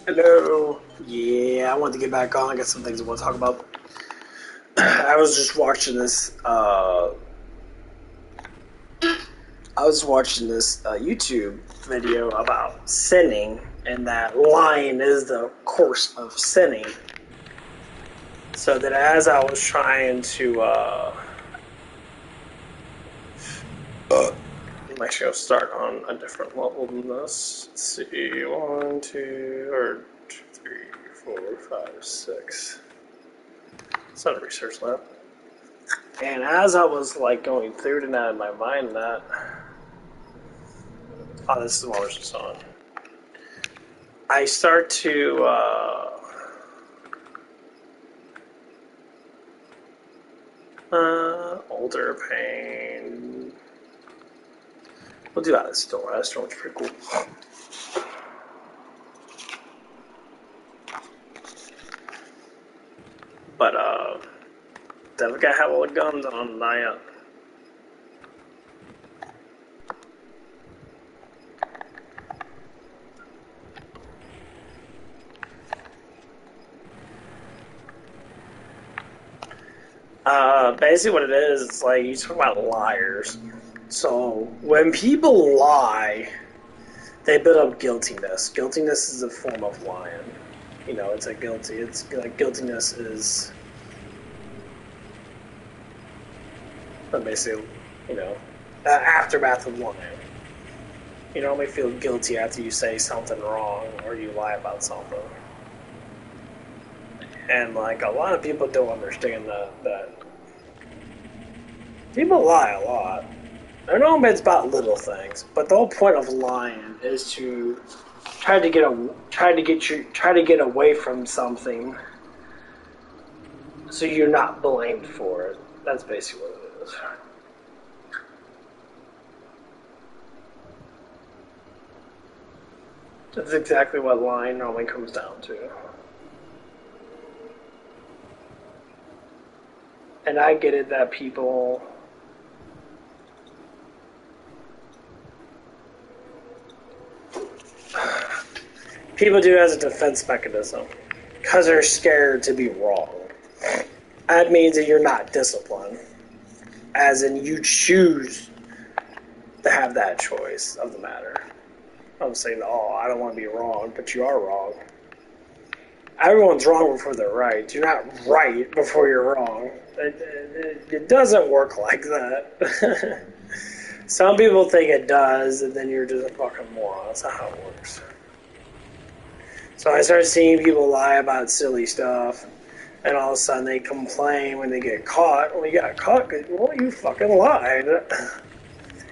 Hello. Yeah, I want to get back on. I got some things I want to talk about. I was just watching this. I was watching this YouTube video about sinning, and that lying is the course of sinning. So that as I was trying to, I'm actually gonna start on a different level than this. Let's see, 1, 2, or 2, 3, 4, 5, 6. It's not a research lab. And as I was like going through that in my mind, that this is what was just on. I start to older pain. We'll do Alice Storm. Alice Storm's pretty cool. But that guy have all the guns on Naya. Basically what it is, it's like you talk about liars. So when people lie, they build up guiltiness. Guiltiness is a form of lying. You know, it's a guilty. It's like guiltiness is basically, you know, aftermath of lying. You normally feel guilty after you say something wrong or you lie about something. And like a lot of people don't understand that people lie a lot. I know it's about little things, but the whole point of lying is to try to get away from something, so you're not blamed for it. That's basically what it is. That's exactly what lying normally comes down to. And I get it that people do it as a defense mechanism because they're scared to be wrong. That means that you're not disciplined, as in you choose to have that choice of the matter. I'm saying, oh, I don't want to be wrong, but you are wrong. Everyone's wrong before they're right. You're not right before you're wrong. It doesn't work like that. Some people think it does, and then you're just a fucking moron. That's not how it works. So I started seeing people lie about silly stuff, and all of a sudden they complain when they get caught. Well, you got caught because, well, you fucking lied.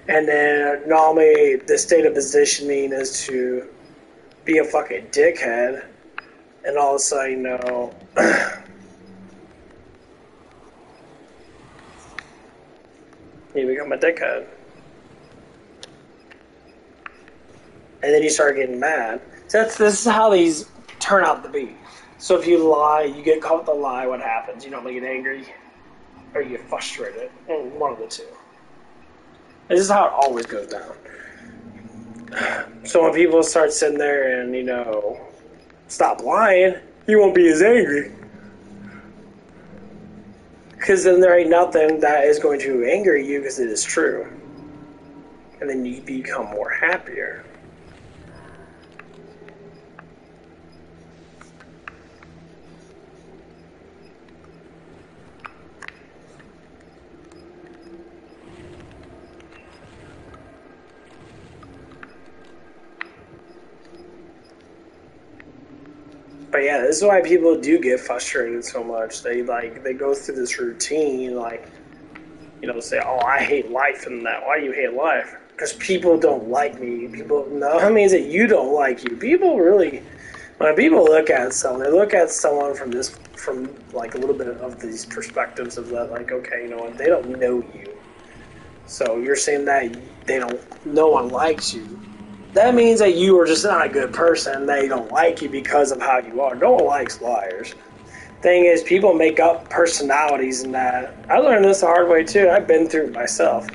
And then normally the state of positioning is to be a fucking dickhead, and all of a sudden, you know, you become a dickhead. And then you start getting mad. So this is how these turn out to be. So if you lie, you get caught with a lie, what happens? You normally get angry, or you get frustrated. One of the two. This is how it always goes down. So when people start sitting there and, you know, stop lying, you won't be as angry. Because then there ain't nothing that is going to anger you because it is true. And then you become more happier. But yeah, this is why people do get frustrated so much. They go through this routine, like, you know, say, "Oh, I hate life," and that. Why do you hate life? Because people don't like me. People, no, that means that you don't like you. People really, when people look at someone, they look at someone from like a little bit of these perspectives of that, like, okay, you know what, they don't know you. So you're saying that no one likes you. That means that you are just not a good person. They don't like you because of how you are. No one likes liars. Thing is, people make up personalities and that. I learned this the hard way too. I've been through it myself.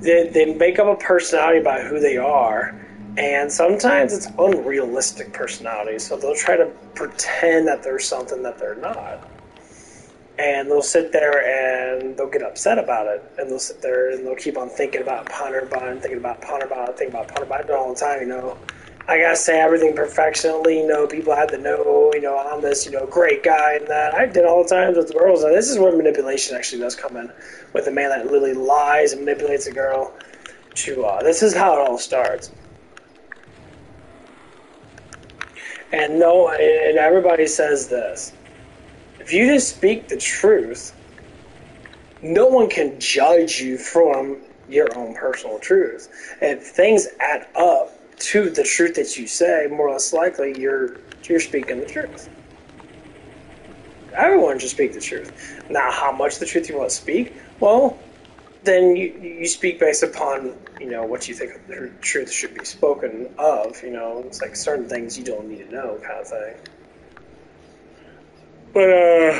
They make up a personality about who they are, And sometimes it's unrealistic personalities, so they'll try to pretend that there's something that they're not. And they'll sit there and they'll get upset about it. And they'll sit there and they'll keep on thinking about Ponderbund, thinking about Ponderbund, thinking about Ponderbund. I do it all the time, you know. I gotta say everything perfectionally, you know, people have to know, you know, I'm this, you know, great guy and that. I did all the times with the girls. And this is where manipulation actually does come in. With a man that literally lies and manipulates a girl to, this is how it all starts. And no, and everybody says this. If you just speak the truth, no one can judge you from your own personal truth. If things add up to the truth that you say, more or less likely you're speaking the truth. Everyone should speak the truth. Now, how much the truth you want to speak? Well, then you speak based upon, you know, what you think the truth should be spoken of. You know, it's like certain things you don't need to know, kind of thing. But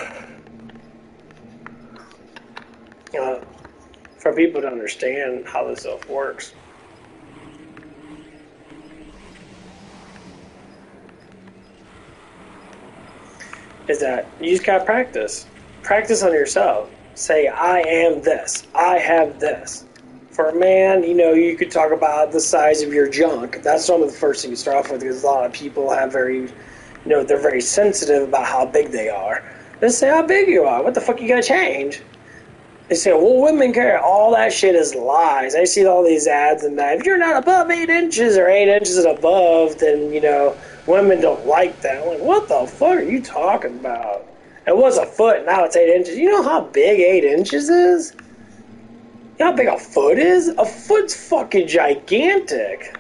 for people to understand how this stuff works, is that you just gotta practice. Practice on yourself. Say, I am this. I have this. For a man, you know, you could talk about the size of your junk. That's one of the first things you start off with, because a lot of people have very, you know, they're very sensitive about how big they are. Just say how big you are. What the fuck you gotta change? They say, well, women care. All that shit is lies. I see all these ads and that. If you're not above 8 inches or 8 inches and above, then, you know, women don't like that. I'm like, what the fuck are you talking about? It was a foot, now it's 8 inches. You know how big 8 inches is? You know how big a foot is? A foot's fucking gigantic.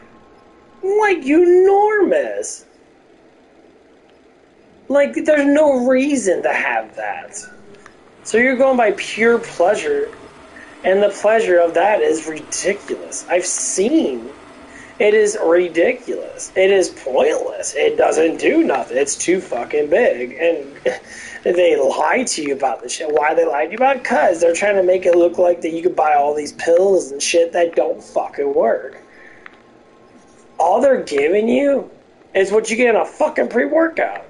Like, enormous. Like, there's no reason to have that. So you're going by pure pleasure, and the pleasure of that is ridiculous. I've seen. It is ridiculous. It is pointless. It doesn't do nothing. It's too fucking big. And they lie to you about the shit. Why they lie to you about it? Because they're trying to make it look like that you could buy all these pills and shit that don't fucking work. All they're giving you is what you get in a fucking pre-workout.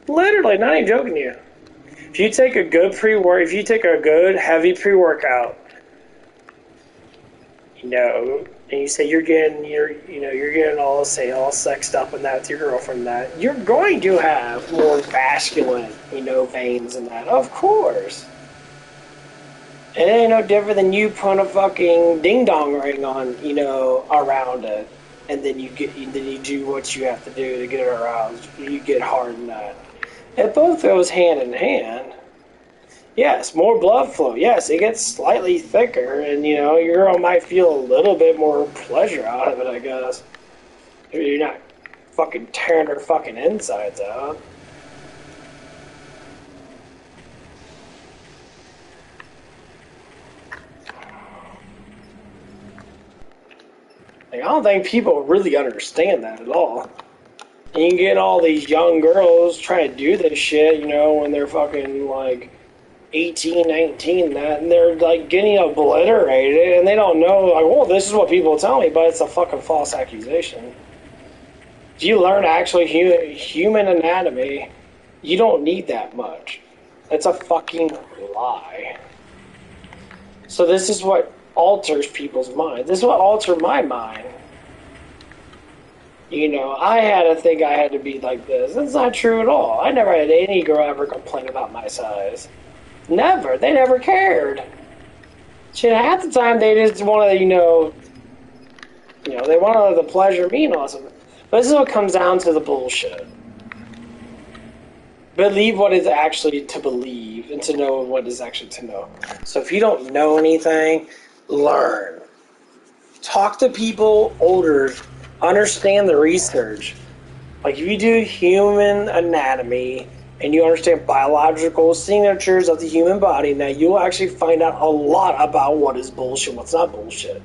Literally, not even joking to you. If you take a good if you take a good heavy pre-workout, you know, and you say you're getting all sexed up and that with your girlfriend, that you're going to have more vascular, you know, veins and that, of course. It ain't no different than you putting a fucking ding dong ring on, you know, around it, and then you do what you have to do to get it aroused. You get hard in that. It both goes hand in hand. Yes, more blood flow. Yes, it gets slightly thicker, and, you know, your girl might feel a little bit more pleasure out of it, I guess. You're not fucking tearing her fucking insides out. Like, I don't think people really understand that at all. And you get all these young girls trying to do this shit, you know, when they're fucking, like, 18, 19, that, and they're, like, getting obliterated, and they don't know, like, well, this is what people tell me, but it's a fucking false accusation. If you learn actually human anatomy, you don't need that much. It's a fucking lie. So this is what alters people's minds. This is what altered my mind. You know, I had to think I had to be like this. That's not true at all. I never had any girl ever complain about my size. Never. They never cared. Shit, half the time they just wanted to, you know, they wanted the pleasure of me and awesome. But this is what comes down to the bullshit. Believe what is actually to believe, and to know what is actually to know. So if you don't know anything, learn. Talk to people older. Understand the research. Like, if you do human anatomy and you understand biological signatures of the human body, now you'll actually find out a lot about what is bullshit, what's not bullshit.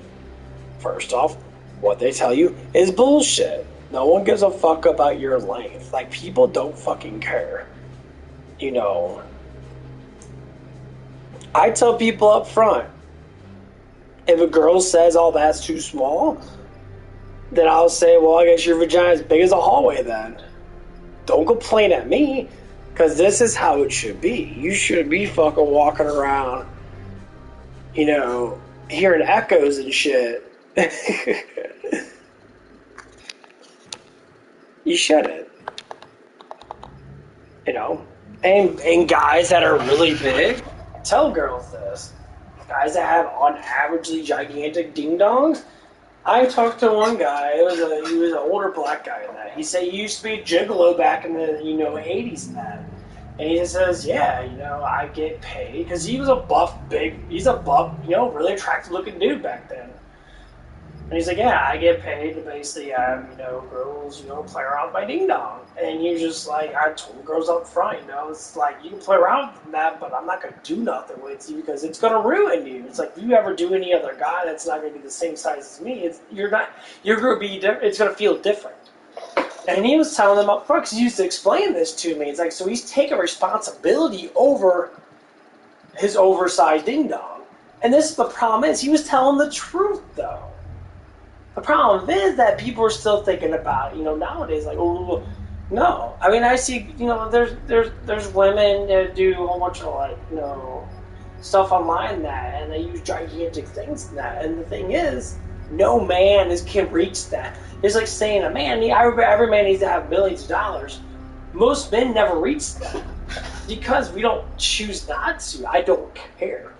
First off, what they tell you is bullshit. No one gives a fuck about your length. Like, people don't fucking care. You know, I tell people up front, if a girl says, oh, that's too small, then I'll say, well, I guess your vagina's big as a hallway then. Don't complain at me, because this is how it should be. You should be fucking walking around, you know, hearing echoes and shit. You shouldn't. You know? And guys that are really big, tell girls this. Guys that have on averagely gigantic ding dongs. I talked to one guy. He was an older black guy in that. He said he used to be a gigolo back in the 80s and that. And he says, yeah, I get paid because he was a buff, he's a buff, really attractive looking dude back then. And he's like, yeah, I get paid to basically have, girls, play around with my ding dong. And he was just like, I told girls up front, it's like, you can play around with that, but I'm not going to do nothing with you because it's going to ruin you. It's like, if you ever do any other guy that's not going to be the same size as me, you're going to be different. It's going to feel different. And he was telling them up front, because he used to explain this to me. It's like, so he's taking responsibility over his oversized ding dong. And this is the problem is, he was telling the truth, though. The problem is that people are still thinking about, nowadays, like, oh, no. I mean, I see, there's women that do a whole bunch of, like, stuff online that, and they use gigantic things in that. And the thing is, no man can reach that. It's like saying a man, every man needs to have millions of dollars. Most men never reach that because we don't choose not to. I don't care.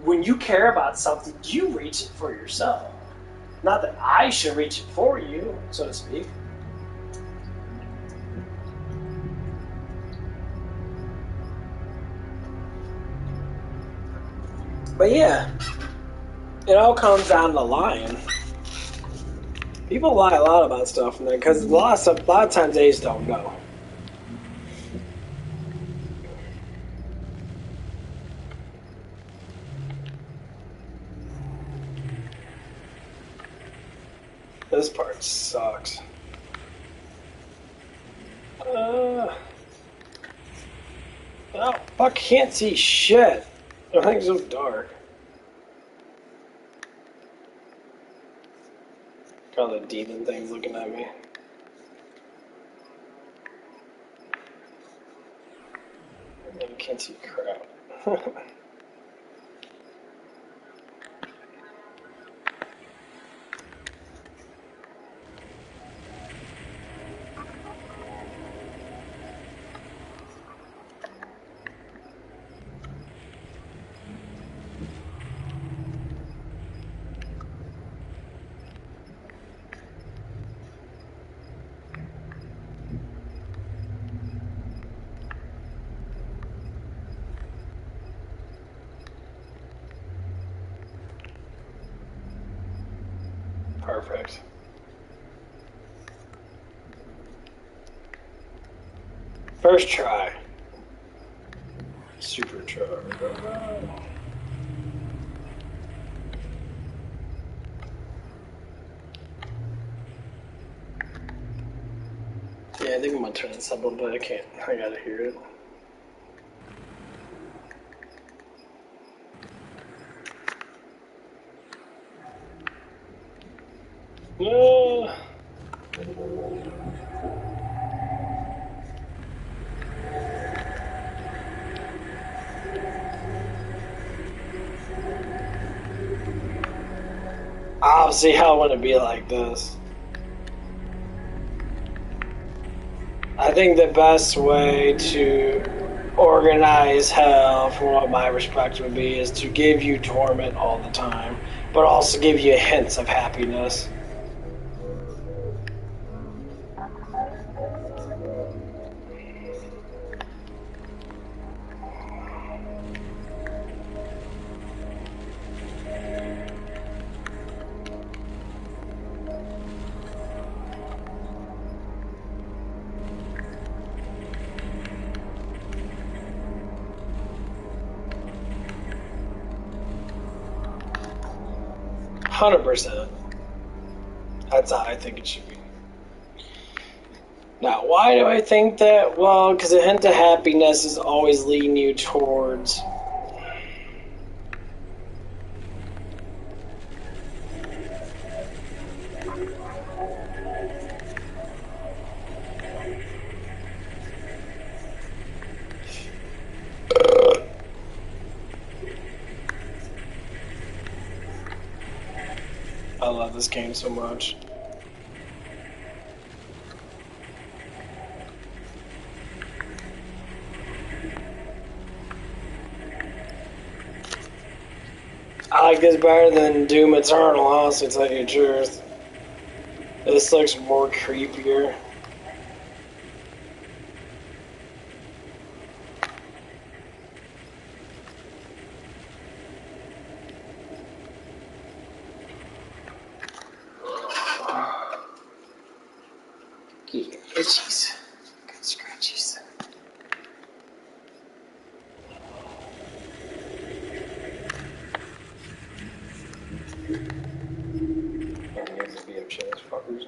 When you care about something, you reach it for yourself. Not that I should reach it for you, so to speak. But yeah, it all comes down to lying. People lie a lot about stuff, because a lot of times they just don't know. This part sucks. Oh, fuck, can't see shit. Everything's so dark. All the demon things looking at me. I can't see crap. Perfect. First try. Super try. Yeah, I think I'm gonna turn this up a little bit. I can't. I gotta hear it. Obviously, how would it be like this? I think the best way to organize hell, from what my perspective would be, is to give you torment all the time, but also give you hints of happiness. 100%. That's how I think it should be. Now, why do I think that? Well, because a hint of happiness is always leading you towards love this game so much. I like this better than Doom Eternal, honestly, to tell you the truth. This looks more creepier. Yeah, itchies. Good scratchies. Fuckers.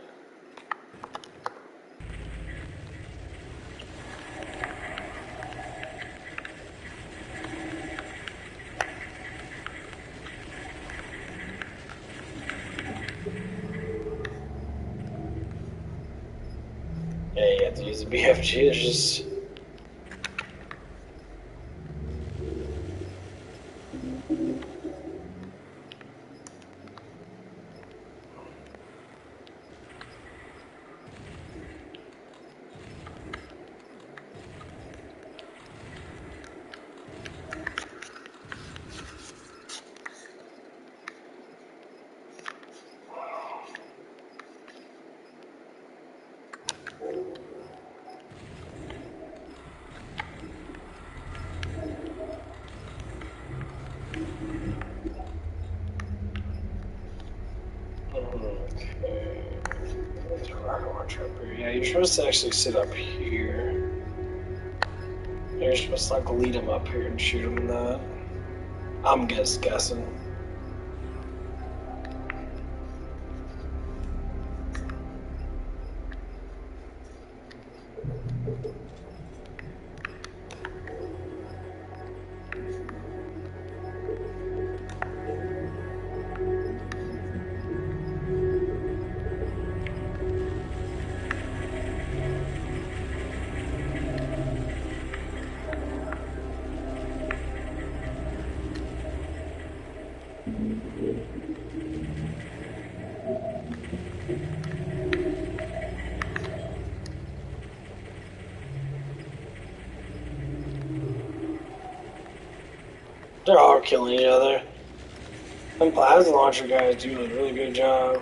Yeah, you have to use the BFG. It's just. Yeah, you're supposed to actually sit up here. You're supposed to like lead him up here and shoot him in that. I'm just guessing. They're all killing each other. Them plasma launcher guys do a really good job.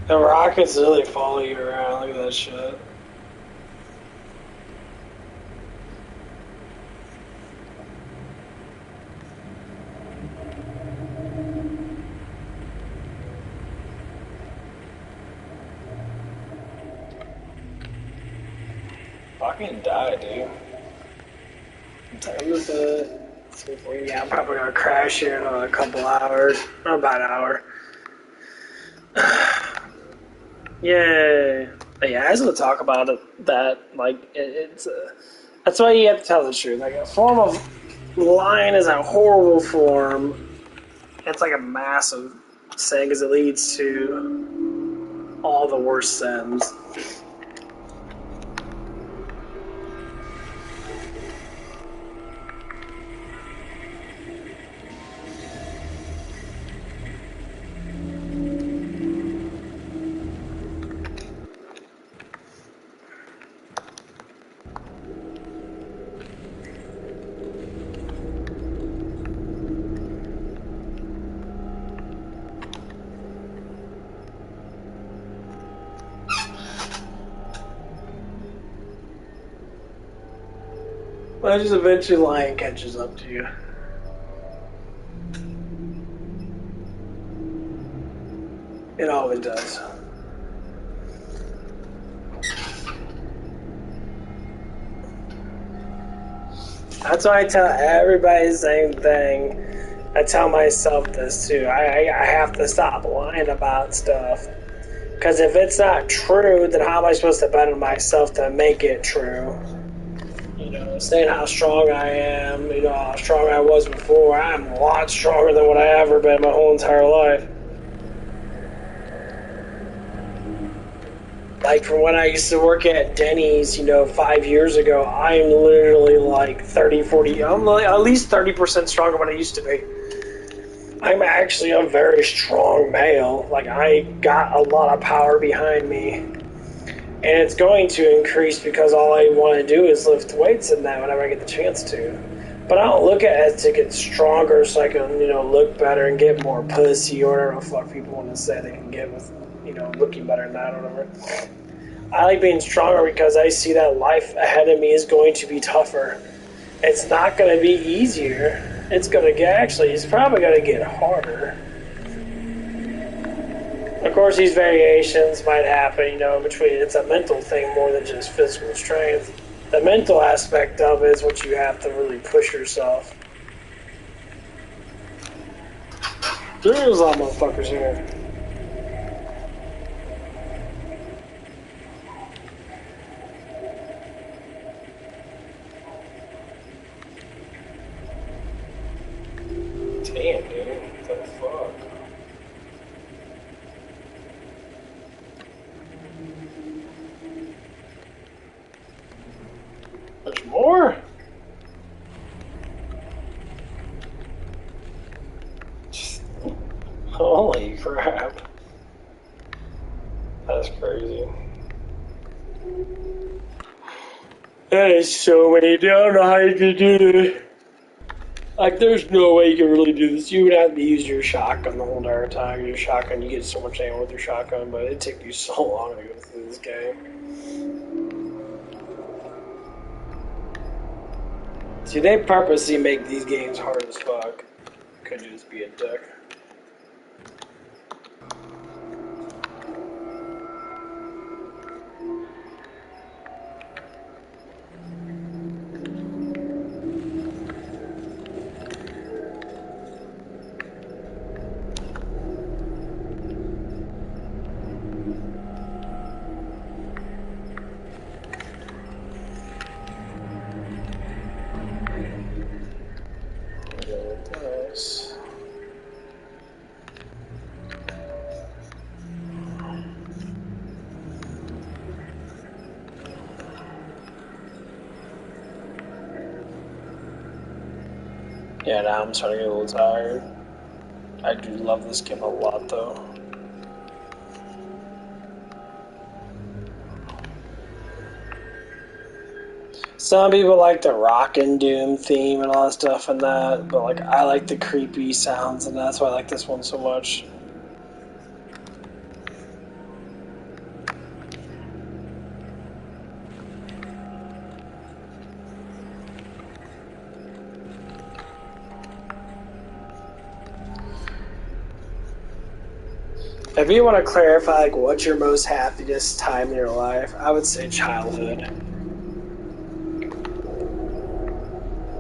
The rockets really follow you around. Look at that shit. Fucking die, dude. Time is yeah, I'm probably gonna crash here in a couple hours. About an hour. Yay. But yeah, I just want to talk about it, that, like, it's that's why you have to tell the truth. Like, a form of lying is a horrible form. It's like a massive sin because it leads to all the worst sins. Well, just eventually lying catches up to you. It always does. That's why I tell everybody the same thing. I tell myself this too. I have to stop lying about stuff. Because if it's not true, then how am I supposed to bet on myself to make it true? You know, saying how strong I am, you know, how strong I was before. I'm a lot stronger than what I ever been my whole entire life. Like from when I used to work at Denny's, you know, 5 years ago, I'm literally like 30, 40, I'm like at least 30% stronger than I used to be. I'm actually a very strong male. Like, I got a lot of power behind me. And it's going to increase because all I want to do is lift weights in that whenever I get the chance to. But I don't look at it to get stronger so I can, you know, look better and get more pussy or whatever the fuck people want to say they can get with, you know, looking better than that or whatever. I like being stronger because I see that life ahead of me is going to be tougher. It's not going to be easier. It's going to get, actually, it's probably going to get harder. Of course, these variations might happen, you know, between, it's a mental thing more than just physical strength. The mental aspect of it is what you have to really push yourself. There's a lot of motherfuckers here. Damn, dude. What the fuck? There's more? Holy crap. That's crazy. That is so many. I don't know how you can do this. Like, there's no way you can really do this. You would have to use your shotgun the whole entire time. Your shotgun, you get so much ammo with your shotgun, but it took you so long to go through this game. See, they purposely make these games hard as fuck. Could just be a dick. Yeah, now I'm starting to get a little tired. I do love this game a lot, though. Some people like the rock and doom theme and all that stuff and that, but like I like the creepy sounds, and that's why I like this one so much. If you want to clarify, like, what's your most happiest time in your life, I would say childhood.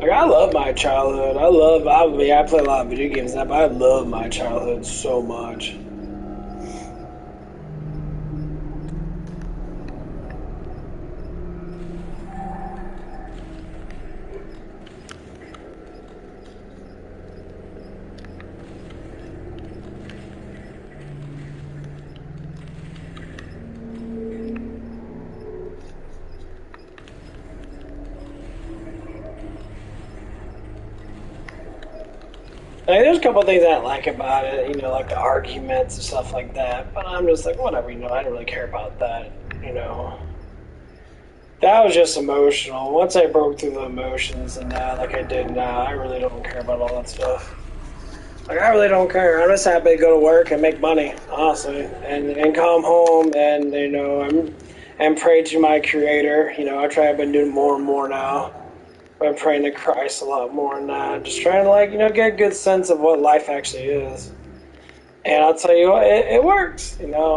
Like, I love my childhood. I mean, I play a lot of video games now, but I love my childhood so much. Like, there's a couple of things I like about it, you know, like the arguments and stuff like that, but I'm just like, whatever, you know, I don't really care about that, you know. That was just emotional. Once I broke through the emotions and that, like I did now, I really don't care about all that stuff. Like, I really don't care. I'm just happy to go to work and make money, honestly, and come home and, you know, and pray to my creator. You know, I've been doing more and more now. I'm praying to Christ a lot more than that. Just trying to, like, you know, get a good sense of what life actually is. And I'll tell you what, it works. You know,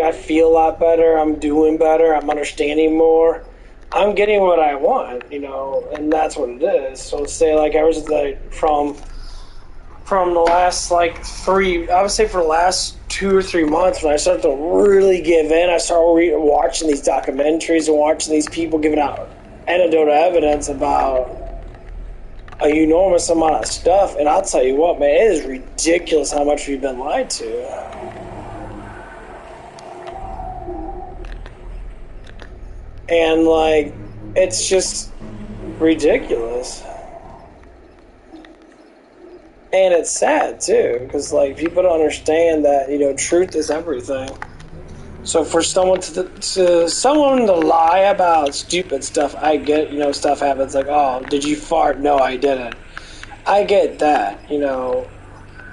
I feel a lot better. I'm doing better. I'm understanding more. I'm getting what I want, you know, and that's what it is. So say, like, I was like from the last like I would say for the last 2 or 3 months when I started to really give in. I started watching these documentaries and watching these people giving out anecdotal evidence about an enormous amount of stuff, and I'll tell you what, man, it is ridiculous how much we've been lied to. And, like, it's just ridiculous. And it's sad, too, because, like, people don't understand that, you know, truth is everything. So for someone to lie about stupid stuff, I get, you know, stuff happens like, oh, did you fart? No, I didn't. I get that, you know.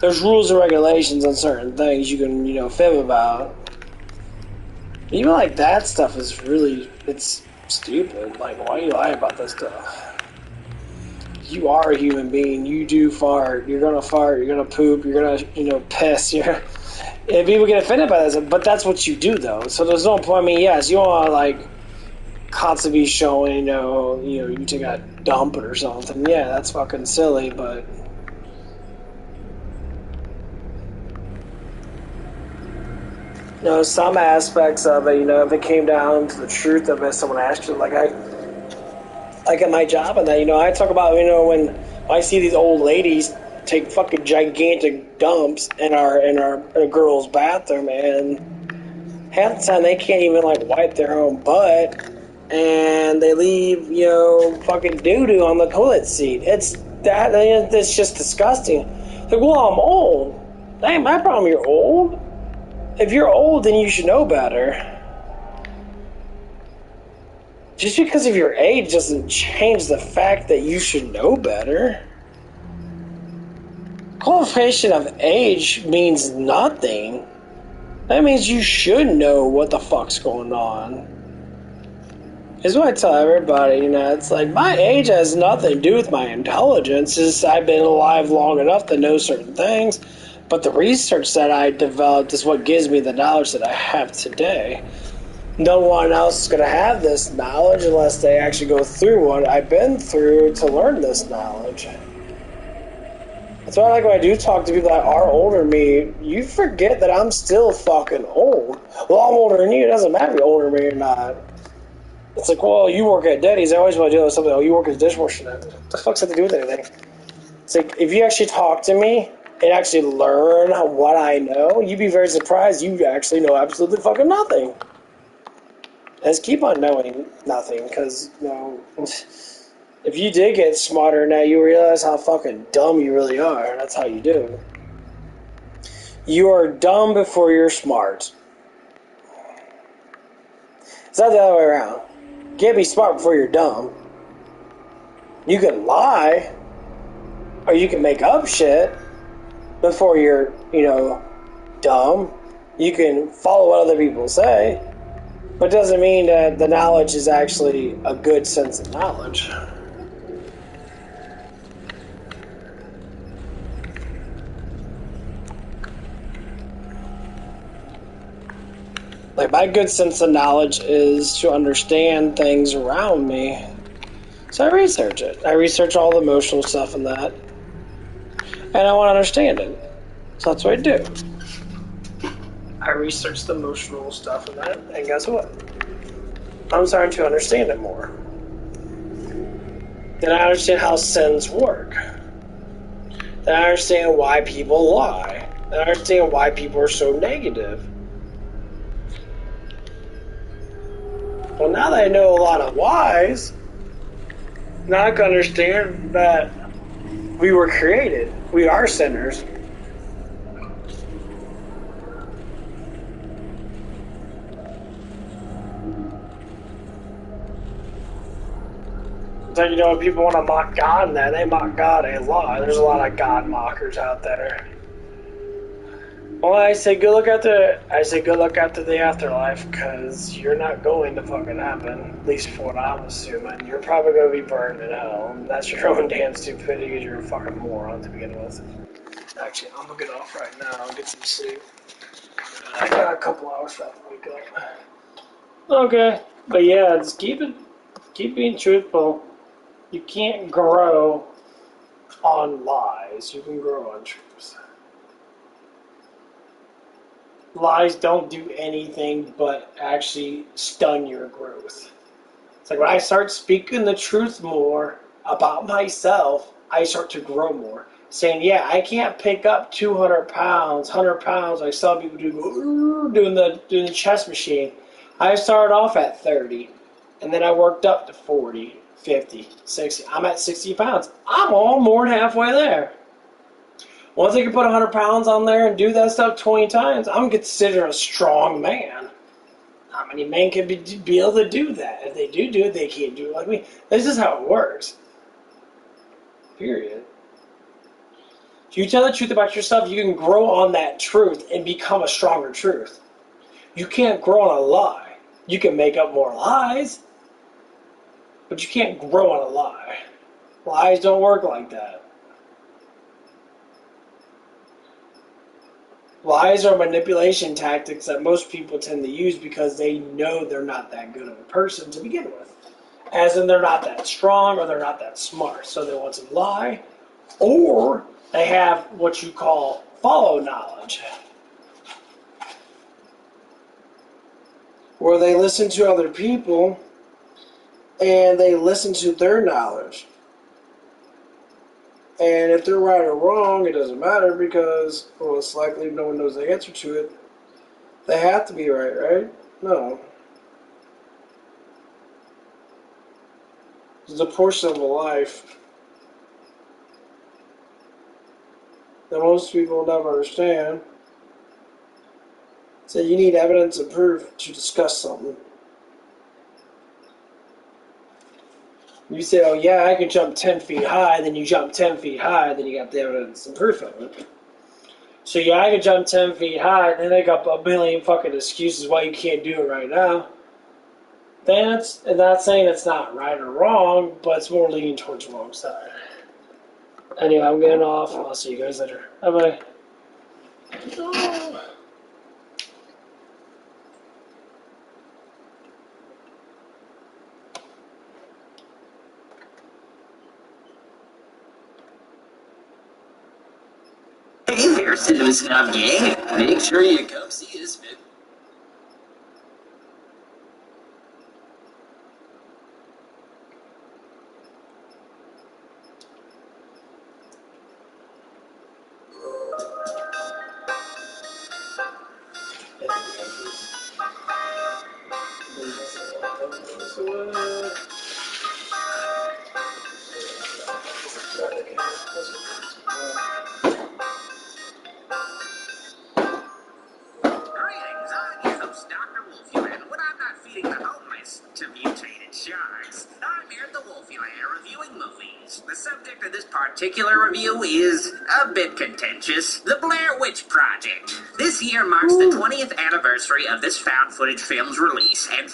There's rules and regulations on certain things you can, you know, fib about. Even like that stuff is really, it's stupid. Like, why do you lie about this stuff? You are a human being. You do fart. You're gonna fart. You're gonna poop. You're gonna, you know, piss. And people get offended by this, but that's what you do, though. So there's no point. I mean, yes, you want to, like, constantly be showing, you know, you take a dump or something. Yeah, that's fucking silly, but you know, some aspects of it, you know, if it came down to the truth of it, someone asked you, like at my job and that, you know, I talk about, you know, when I see these old ladies take fucking gigantic dumps in our girls' bathroom, and half the time they can't even, like, wipe their own butt, and they leave, you know, fucking doo-doo on the toilet seat. It's just disgusting. Like, well, I'm old. That ain't my problem, you're old. If you're old, then you should know better. Just because of your age doesn't change the fact that you should know better. Qualification of age means nothing. That means you should know what the fuck's going on. It's what I tell everybody, you know, it's like, my age has nothing to do with my intelligence. It's just I've been alive long enough to know certain things, but the research that I developed is what gives me the knowledge that I have today. No one else is going to have this knowledge unless they actually go through what I've been through to learn this knowledge. That's why, like, when I do talk to people that are older than me, you forget that I'm still fucking old. Well, I'm older than you. It doesn't matter if you're older than me or not. It's like, well, you work at Denny's. I always want to do something. Oh, you work as a dishwasher. What the fuck's that to do with anything? It's like, if you actually talk to me and actually learn what I know, you'd be very surprised you actually know absolutely fucking nothing. And just keep on knowing nothing, because, you know, if you did get smarter now, you realize how fucking dumb you really are. That's how you do. You are dumb before you're smart. It's not the other way around. You can't be smart before you're dumb. You can lie, or you can make up shit before you're, you know, dumb. You can follow what other people say, but it doesn't mean that the knowledge is actually a good sense of knowledge. Like, my good sense of knowledge is to understand things around me. So I research it. I research all the emotional stuff and that. And I want to understand it. So that's what I do. I research the emotional stuff and that, and guess what? I'm starting to understand it more. Then I understand how sins work. Then I understand why people lie. Then I understand why people are so negative. Well, now that I know a lot of whys, now I can understand that we were created. We are sinners. So, you know, when people want to mock God and that, they mock God a lot. There's a lot of God mockers out there. Well, I say good luck after. I say good luck after the afterlife, because you're not going to fucking happen. At least for what I'm assuming, you're probably going to be burned in hell. And that's your own damn stupidity, because you're a fucking moron to begin with. Actually, I'm gonna get off right now and get some sleep. I got a couple hours left to wake up. Okay, but yeah, just keep being truthful. You can't grow on lies. You can grow on truth. Lies don't do anything but actually stun your growth. It's like when I start speaking the truth more about myself, I start to grow more. Saying, yeah, I can't pick up 200 pounds, 100 pounds. I saw people doing the chest machine. I started off at 30, and then I worked up to 40, 50, 60. I'm at 60 pounds. I'm all more than halfway there. Once I can put 100 pounds on there and do that stuff 20 times, I'm considered a strong man. How many men can be able to do that? If they do it, they can't do it like me. This is how it works. Period. If you tell the truth about yourself, you can grow on that truth and become a stronger truth. You can't grow on a lie. You can make up more lies, but you can't grow on a lie. Lies don't work like that. Lies are manipulation tactics that most people tend to use because they know they're not that good of a person to begin with. As in, they're not that strong or they're not that smart. So they want to lie, or they have what you call follow knowledge, where they listen to other people and they listen to their knowledge. And if they're right or wrong, it doesn't matter because, well, it's likely no one knows the answer to it. They have to be right? No. There's a portion of a life that most people never understand. So you need evidence and proof to discuss something. You say, oh yeah, I can jump 10 feet high, then you jump 10 feet high, then you got the evidence and proof of it. So yeah, I can jump 10 feet high, and then they got a million fucking excuses why you can't do it right now. That's not saying it's not right or wrong, but it's more leaning towards the wrong side. Anyway, I'm getting off. I'll see you guys later. Bye-bye. Hey there, Cinema Snob Gang. Make sure you come see us, man. Greetings, I'm your host, Dr. Wolfyland. When I'm not feeding the homeless to mutated sharks, I'm here at the Wolfyland reviewing movies. The subject of this particular review is a bit contentious. The Blair Witch Project. This year marks the 20th anniversary of this found footage film's release, and